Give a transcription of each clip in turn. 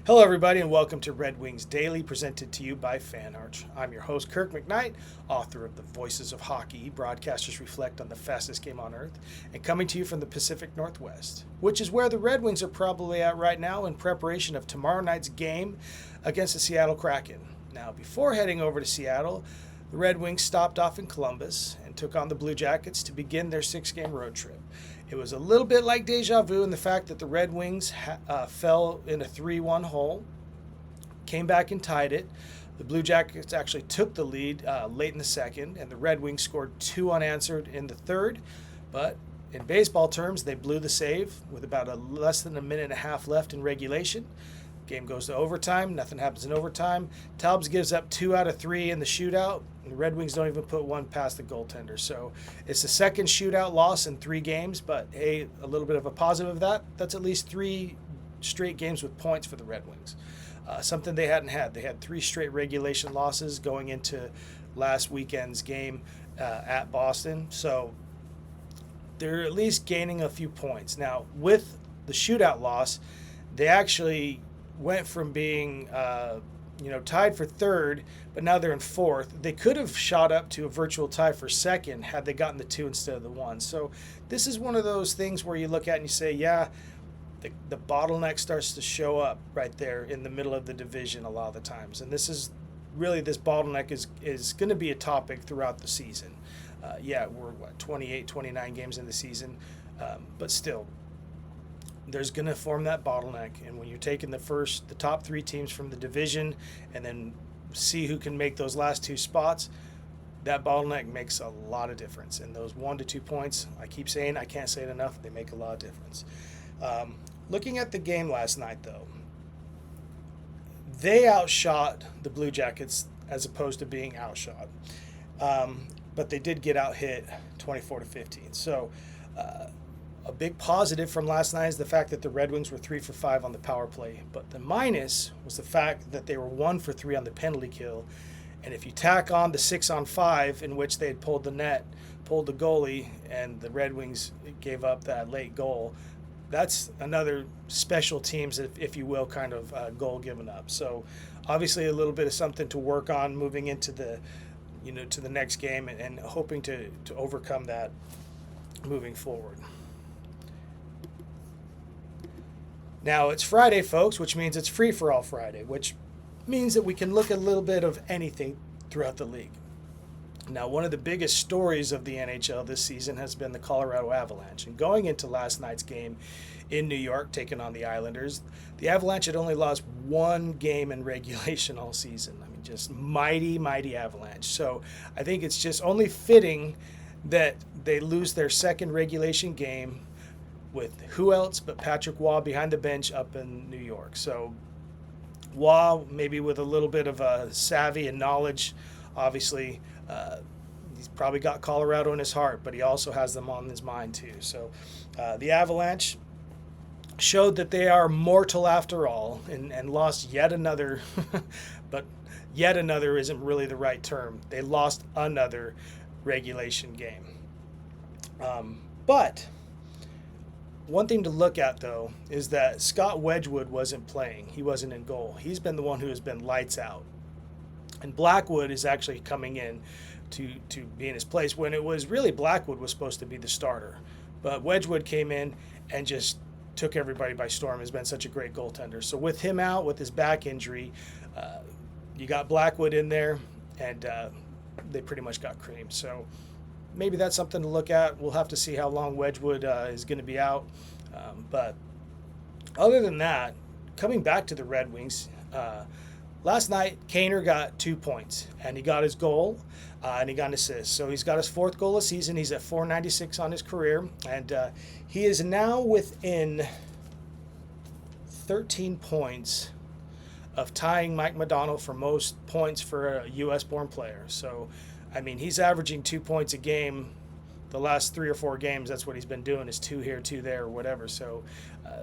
Hello, everybody, and welcome to Red Wings Daily, presented to you by Fan Arch. I'm your host, Kirk MckNight, author of The Voices of Hockey, Broadcasters Reflect on the Fastest Game on Earth, and coming to you from the Pacific Northwest, which is where the Red Wings are probably at right now in preparation of tomorrow night's game against the Seattle Kraken. Now, before heading over to Seattle, the Red Wings stopped off in Columbus and took on the Blue Jackets to begin their six-game road trip. It was a little bit like deja vu in the fact that the Red Wings fell in a 3-1 hole, came back and tied it. The Blue Jackets actually took the lead late in the second, and the Red Wings scored two unanswered in the third. But in baseball terms, they blew the save with about less than a minute and a half left in regulation. Game goes to overtime. Nothing happens in overtime. Taubes gives up 2 out of 3 in the shootout. And the Red Wings don't even put one past the goaltender. So it's the second shootout loss in 3 games. But, hey, a little bit of a positive of that. That's at least 3 straight games with points for the Red Wings. Something they hadn't had. They had 3 straight regulation losses going into last weekend's game at Boston. So they're at least gaining a few points. Now, with the shootout loss, they actually went from being tied for third, but now they're in fourth. They could have shot up to a virtual tie for second had they gotten the 2 instead of the 1. So this is one of those things where you look at and you say, yeah, the bottleneck starts to show up right there in the middle of the division a lot of the times. And this bottleneck is going to be a topic throughout the season. We're 28, 29 games in the season, but still, there's going to form that bottleneck. And when you're taking the top 3 teams from the division and then see who can make those last 2 spots, that bottleneck makes a lot of difference. And those 1 to 2 points, I keep saying, I can't say it enough, they make a lot of difference. Looking at the game last night, though, they outshot the Blue Jackets as opposed to being outshot. But they did get out-hit 24-15. So, a big positive from last night is the fact that the Red Wings were 3 for 5 on the power play. But the minus was the fact that they were 1 for 3 on the penalty kill. And if you tack on the 6-on-5 in which they had pulled the goalie, and the Red Wings gave up that late goal, that's another special teams, if you will, kind of goal given up. So obviously a little bit of something to work on moving into the next game and hoping to overcome that moving forward. Now, it's Friday, folks, which means it's free-for-all Friday, which means that we can look at a little bit of anything throughout the league. Now, one of the biggest stories of the NHL this season has been the Colorado Avalanche. And going into last night's game in New York, taking on the Islanders, the Avalanche had only lost 1 game in regulation all season. I mean, just mighty, mighty Avalanche. So I think it's just only fitting that they lose their second regulation game with who else but Patrick Waugh behind the bench up in New York. So Waugh, maybe with a little bit of savvy and knowledge, obviously, he's probably got Colorado in his heart, but he also has them on his mind too. So the Avalanche showed that they are mortal after all and lost yet another, but yet another isn't really the right term. They lost another regulation game. But one thing to look at, though, is that Scott Wedgwood wasn't playing. He wasn't in goal. He's been the one who has been lights out. And Blackwood is actually coming in to be in his place when it was really Blackwood was supposed to be the starter. But Wedgwood came in and just took everybody by storm. Has been such a great goaltender. So with him out, with his back injury, you got Blackwood in there, and they pretty much got creamed. So maybe that's something to look at. We'll have to see how long Wedgwood is going to be out. But other than that, coming back to the Red Wings, last night, Kane got 2 points, and he got his goal, and he got an assist. So he's got his 4th goal of the season. He's at .496 on his career, and he is now within 13 points of tying Mike Modano for most points for a U.S.-born player. So, I mean, he's averaging 2 points a game. The last 3 or 4 games, that's what he's been doing, is 2 here, 2 there, or whatever. So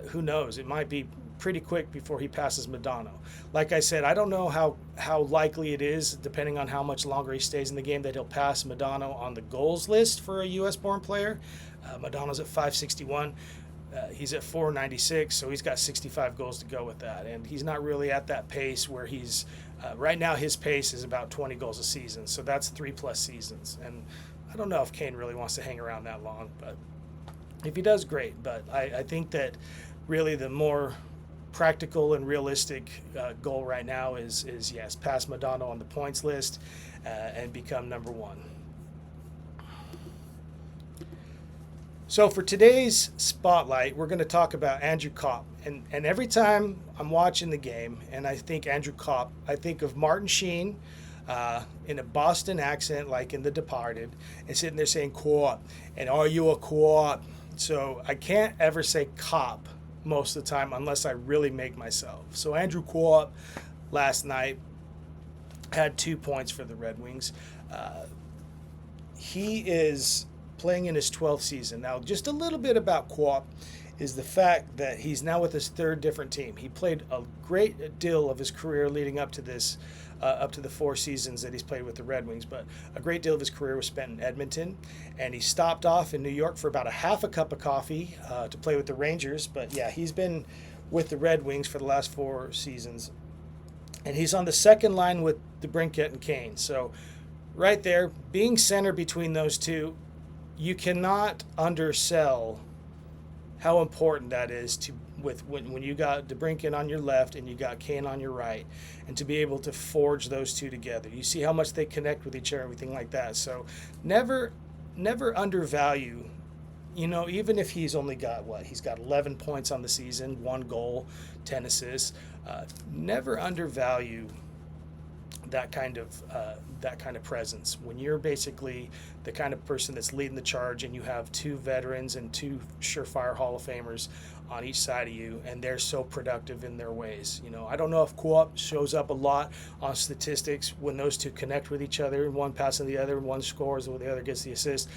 who knows? It might be pretty quick before he passes Modano. Like I said, I don't know how likely it is, depending on how much longer he stays in the game, that he'll pass Modano on the goals list for a U.S.-born player. Modano's at 561. He's at 496, so he's got 65 goals to go with that. And he's not really at that pace where he's right now. His pace is about 20 goals a season, so that's 3+ seasons. And I don't know if Kane really wants to hang around that long, but if he does, great. But I think that really the more practical and realistic goal right now is yes, pass Madonna on the points list and become number one. So for today's spotlight, we're going to talk about Andrew Copp. And every time I'm watching the game and I think Andrew Copp, I think of Martin Sheen in a Boston accent like in The Departed and sitting there saying Copp and are you a Copp? So I can't ever say Copp most of the time unless I really make myself. So Andrew Copp last night had 2 points for the Red Wings. He is playing in his 12th season. Now, just a little bit about Copp is the fact that he's now with his third different team. He played a great deal of his career leading up to this, up to the 4 seasons that he's played with the Red Wings, but a great deal of his career was spent in Edmonton, and he stopped off in New York for about a half a cup of coffee to play with the Rangers. But yeah, he's been with the Red Wings for the last 4 seasons, and he's on the second line with DeBrincat and Kane. So right there, being center between those two, you cannot undersell how important that is to when you got DeBrincat on your left and you got Kane on your right, and to be able to forge those two together. You see how much they connect with each other, everything like that. So never undervalue, even if he's only got he's got 11 points on the season, 1 goal, 10 assists. Never undervalue that kind of presence when you're basically the kind of person that's leading the charge and you have 2 veterans and 2 surefire Hall of Famers on each side of you, and they're so productive in their ways. I don't know if Copp shows up a lot on statistics when those two connect with each other, one passing the other, one scores or the other gets the assist,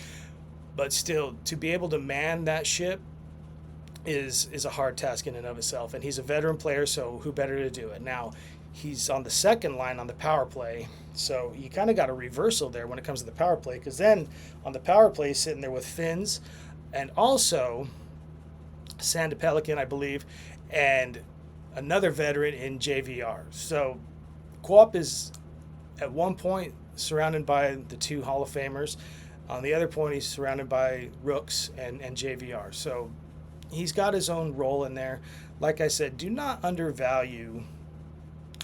but still to be able to man that ship is a hard task in and of itself. And he's a veteran player, so who better to do it? Now he's on the second line on the power play, so you kind of got a reversal there when it comes to the power play, because then on the power play he's sitting there with Finns and also Sanda Pelican, I believe, and another veteran in JVR. So Copp is at one point surrounded by the 2 Hall of Famers. On the other point, he's surrounded by rooks and JVR. So he's got his own role in there. Like I said, do not undervalue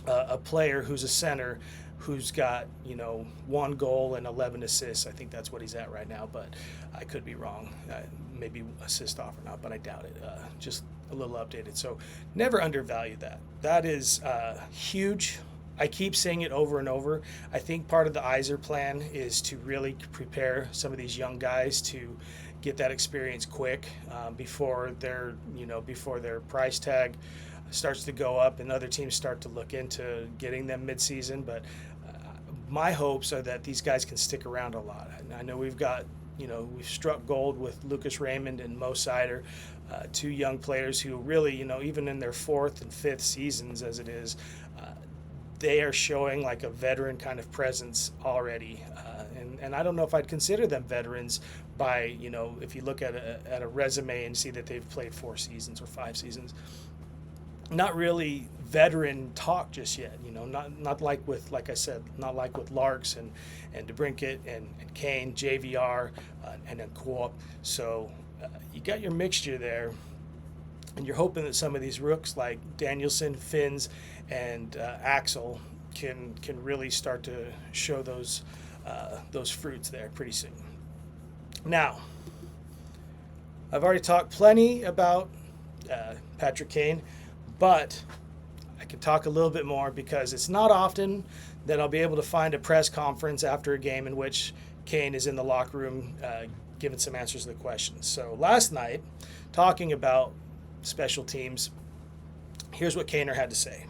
a player who's a center who's got 1 goal and 11 assists. I think that's what he's at right now, but I could be wrong. Maybe assist off or not, but I doubt it. Just a little updated. So never undervalue that. That is huge. I keep saying it over and over. I think part of the Yzer plan is to really prepare some of these young guys to get that experience quick before their price tag starts to go up and other teams start to look into getting them midseason. But my hopes are that these guys can stick around a lot. I know we've got, we've struck gold with Lucas Raymond and Mo Sider, 2 young players who really, even in their 4th and 5th seasons as it is, they are showing like a veteran kind of presence already. And I don't know if I'd consider them veterans by, if you look at a resume and see that they've played 4 seasons or 5 seasons. Not really veteran talk just yet, not like with, like I said, not like with Larks and DeBrincat and Kane, JVR, and then Copp. So you got your mixture there, and you're hoping that some of these rooks like Danielson, Finns, and Axel can really start to show those fruits there pretty soon. Now, I've already talked plenty about Patrick Kane, but I can talk a little bit more because it's not often that I'll be able to find a press conference after a game in which Kane is in the locker room giving some answers to the questions. So last night, talking about special teams, here's what Kaner had to say.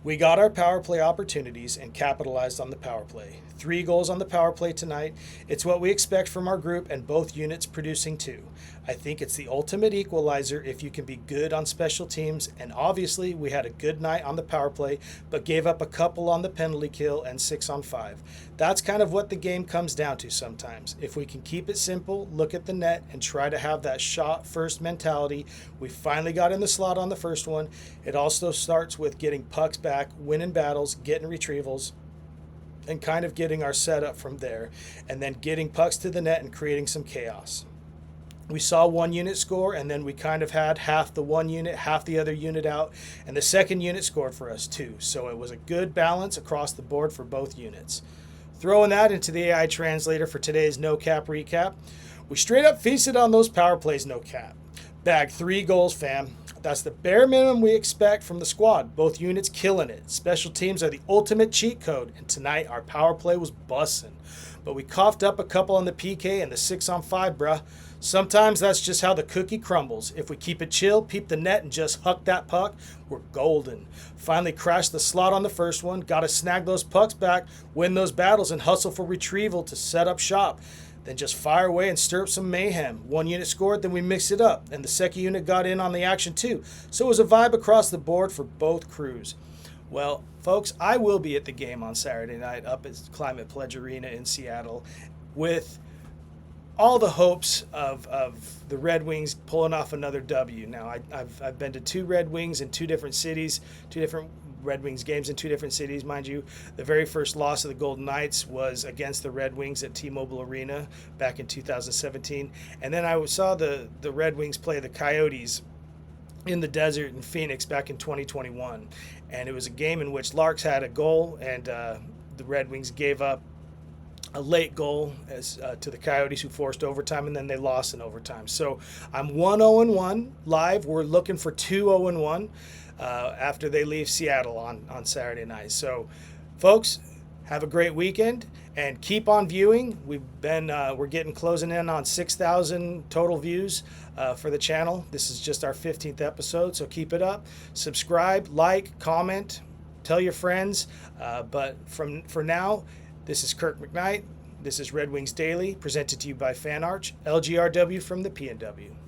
We got our power play opportunities and capitalized on the power play. 3 goals on the power play tonight. It's what we expect from our group, and both units producing 2. I think it's the ultimate equalizer if you can be good on special teams, and obviously we had a good night on the power play, but gave up a couple on the penalty kill and 6 on 5. That's kind of what the game comes down to sometimes. If we can keep it simple, look at the net, and try to have that shot first mentality. We finally got in the slot on the first one. It also starts with getting pucks back, winning battles, getting retrievals, and kind of getting our setup from there, and then getting pucks to the net and creating some chaos. We saw one unit score, and then we kind of had half the one unit, half the other unit out, and the second unit scored for us too. So it was a good balance across the board for both units. Throwing that into the AI translator for today's no cap recap, we straight up feasted on those power plays no cap. Bagged 3 goals, fam. That's the bare minimum we expect from the squad. Both units killing it. Special teams are the ultimate cheat code, and tonight our power play was bussin'. But we coughed up a couple on the PK and the 6 on 5, bruh. Sometimes that's just how the cookie crumbles. If we keep it chill, peep the net, and just huck that puck, we're golden. Finally crashed the slot on the first one. Got to snag those pucks back, win those battles, and hustle for retrieval to set up shop. Then just fire away and stir up some mayhem. One unit scored, then we mixed it up, and the second unit got in on the action too. So it was a vibe across the board for both crews. Well, folks, I will be at the game on Saturday night up at Climate Pledge Arena in Seattle with all the hopes of the Red Wings pulling off another W. Now, I've been to 2 Red Wings in 2 different cities, 2 different Red Wings games in 2 different cities, mind you. The very first loss of the Golden Knights was against the Red Wings at T-Mobile Arena back in 2017. And then I saw the Red Wings play the Coyotes in the desert in Phoenix back in 2021. And it was a game in which Larks had a goal, and the Red Wings gave up a late goal to the Coyotes, who forced overtime, and then they lost in overtime. So I'm 1-0-1 live. We're looking for 2-0-1 after they leave Seattle on Saturday night. So, folks, have a great weekend and keep on viewing. We're getting closing in on 6,000 total views for the channel. This is just our 15th episode, so keep it up. Subscribe, like, comment, tell your friends. But for now, this is Kirk MckNight. This is Red Wings Daily, presented to you by FanArch, LGRW from the PNW.